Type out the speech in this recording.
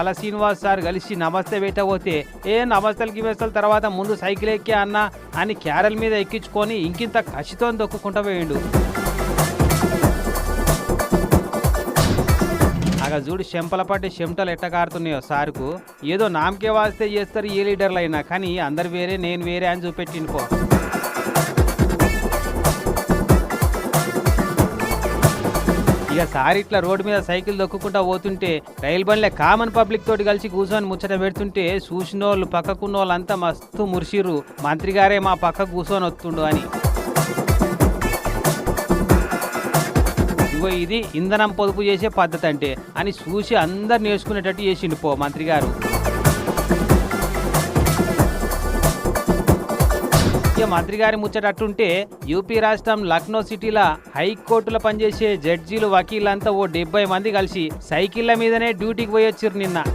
అలా శ్రీనివాస్ సార్ కలిసి నమస్తే పెట్టబోతే నమస్తలు గిమస్తల తర్వాత ముందు సైకిల్ ఎక్కి అన్న అని క్యారల్ మీద ఎక్కించుకొని ఇంకింత కసితో దొక్కుకుంటూ పోయిండు. అక్కడ చూడు చెంపల పట్టి చెమటలు ఎట్ట కారుతున్నాయో సార్కు. ఏదో నామకే వాస్తే చేస్తారు ఏ లీడర్లు అయినా, కానీ అందరు వేరే నేను వేరే అని చూపెట్టిండుకో. ఇక సార్ ఇట్లా రోడ్డు మీద సైకిల్ దొక్కుకుంటా పోతుంటే రైలు బండ్లే కామన్ పబ్లిక్ తోటి కలిసి కూర్చొని ముచ్చట పెడుతుంటే చూసిన వాళ్ళు పక్కకున్న వాళ్ళంతా మస్తు మురిసిర్రు, మంత్రి గారే మా పక్క కూర్చొని వస్తుండు అని. ఇగో ఇది ఇంధనం పొదుపు చేసే పద్ధతి అంటే అని చూసి అందరు నేర్చుకునేటట్టు చేసిండు పో మంత్రి గారు. ఇక మంత్రి గారి ముచ్చటట్టుంటే యూపీ రాష్ట్రం లక్నో సిటీలో హైకోర్టులో పనిచేసే జడ్జీలు వకీళ్ళంతా ఓ 70 మంది కలిసి సైకిళ్ల మీదనే డ్యూటీకి పోయొచ్చారు నిన్న.